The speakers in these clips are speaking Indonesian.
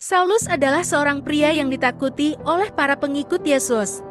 Saulus adalah seorang pria yang ditakuti oleh para pengikut Yesus.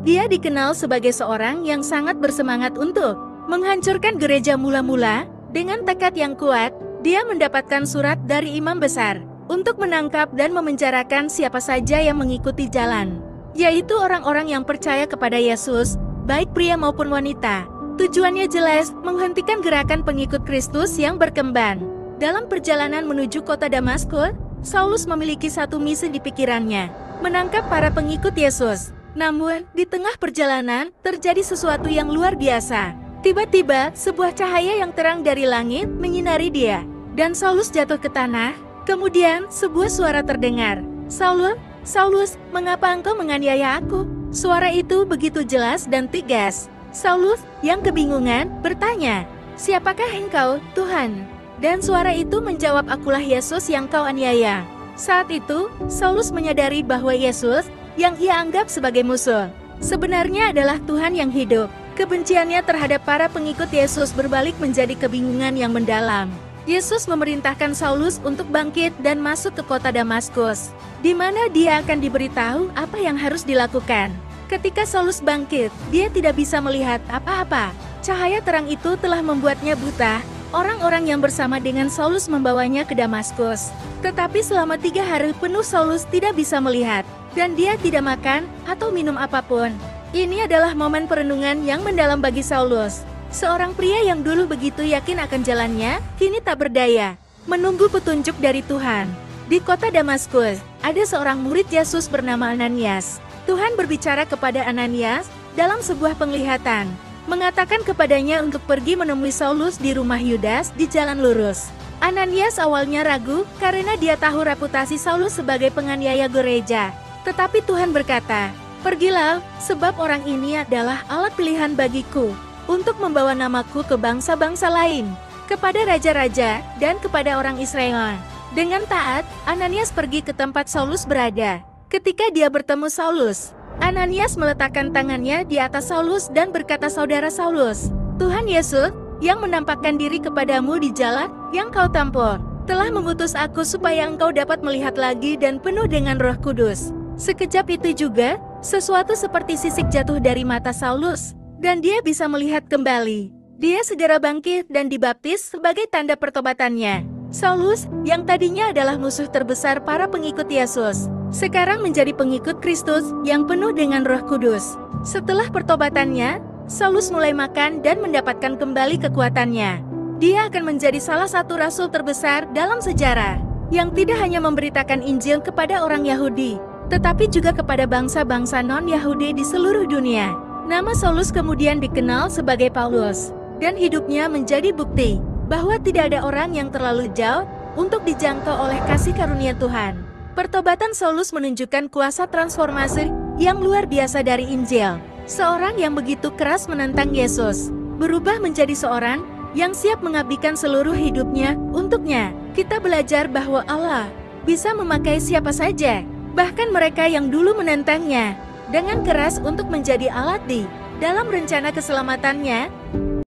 Dia dikenal sebagai seorang yang sangat bersemangat untuk menghancurkan gereja mula-mula. Dengan tekad yang kuat, dia mendapatkan surat dari imam besar untuk menangkap dan memenjarakan siapa saja yang mengikuti jalan, yaitu orang-orang yang percaya kepada Yesus, baik pria maupun wanita. Tujuannya jelas, menghentikan gerakan pengikut Kristus yang berkembang. Dalam perjalanan menuju kota Damaskus, Saulus memiliki satu misi di pikirannya, menangkap para pengikut Yesus. Namun, di tengah perjalanan, terjadi sesuatu yang luar biasa. Tiba-tiba, sebuah cahaya yang terang dari langit menyinari dia, dan Saulus jatuh ke tanah. Kemudian, sebuah suara terdengar, "Saulus, Saulus, mengapa engkau menganiaya aku?" Suara itu begitu jelas dan tegas. Saulus, yang kebingungan, bertanya, "Siapakah engkau, Tuhan?" Dan suara itu menjawab, "Akulah Yesus yang kau aniaya." Saat itu, Saulus menyadari bahwa Yesus, yang ia anggap sebagai musuh, sebenarnya adalah Tuhan yang hidup. Kebenciannya terhadap para pengikut Yesus berbalik menjadi kebingungan yang mendalam. Yesus memerintahkan Saulus untuk bangkit dan masuk ke kota Damaskus, di mana dia akan diberitahu apa yang harus dilakukan. Ketika Saulus bangkit, dia tidak bisa melihat apa-apa. Cahaya terang itu telah membuatnya buta. Orang-orang yang bersama dengan Saulus membawanya ke Damaskus. Tetapi selama 3 hari penuh Saulus tidak bisa melihat, dan dia tidak makan atau minum apapun. Ini adalah momen perenungan yang mendalam bagi Saulus. Seorang pria yang dulu begitu yakin akan jalannya, kini tak berdaya, menunggu petunjuk dari Tuhan. Di kota Damaskus, ada seorang murid Yesus bernama Ananias. Tuhan berbicara kepada Ananias dalam sebuah penglihatan, mengatakan kepadanya untuk pergi menemui Saulus di rumah Yudas di jalan lurus. Ananias awalnya ragu karena dia tahu reputasi Saulus sebagai penganiaya gereja. Tetapi Tuhan berkata, "Pergilah, sebab orang ini adalah alat pilihan bagiku untuk membawa namaku ke bangsa-bangsa lain, kepada raja-raja dan kepada orang Israel." Dengan taat, Ananias pergi ke tempat Saulus berada. Ketika dia bertemu Saulus, Ananias meletakkan tangannya di atas Saulus dan berkata, "Saudara Saulus, Tuhan Yesus, yang menampakkan diri kepadamu di jalan yang kau tempuh, telah mengutus aku supaya engkau dapat melihat lagi dan penuh dengan Roh Kudus." Sekejap itu juga, sesuatu seperti sisik jatuh dari mata Saulus, dan dia bisa melihat kembali. Dia segera bangkit dan dibaptis sebagai tanda pertobatannya. Saulus, yang tadinya adalah musuh terbesar para pengikut Yesus, sekarang menjadi pengikut Kristus yang penuh dengan Roh Kudus. Setelah pertobatannya, Saulus mulai makan dan mendapatkan kembali kekuatannya. Dia akan menjadi salah satu rasul terbesar dalam sejarah, yang tidak hanya memberitakan Injil kepada orang Yahudi, tetapi juga kepada bangsa-bangsa non-Yahudi di seluruh dunia. Nama Saulus kemudian dikenal sebagai Paulus, dan hidupnya menjadi bukti bahwa tidak ada orang yang terlalu jauh untuk dijangkau oleh kasih karunia Tuhan. Pertobatan Saulus menunjukkan kuasa transformasi yang luar biasa dari Injil. Seorang yang begitu keras menentang Yesus, berubah menjadi seorang yang siap mengabdikan seluruh hidupnya untuknya. Kita belajar bahwa Allah bisa memakai siapa saja, bahkan mereka yang dulu menentangnya, dengan keras untuk menjadi alat di dalam rencana keselamatannya.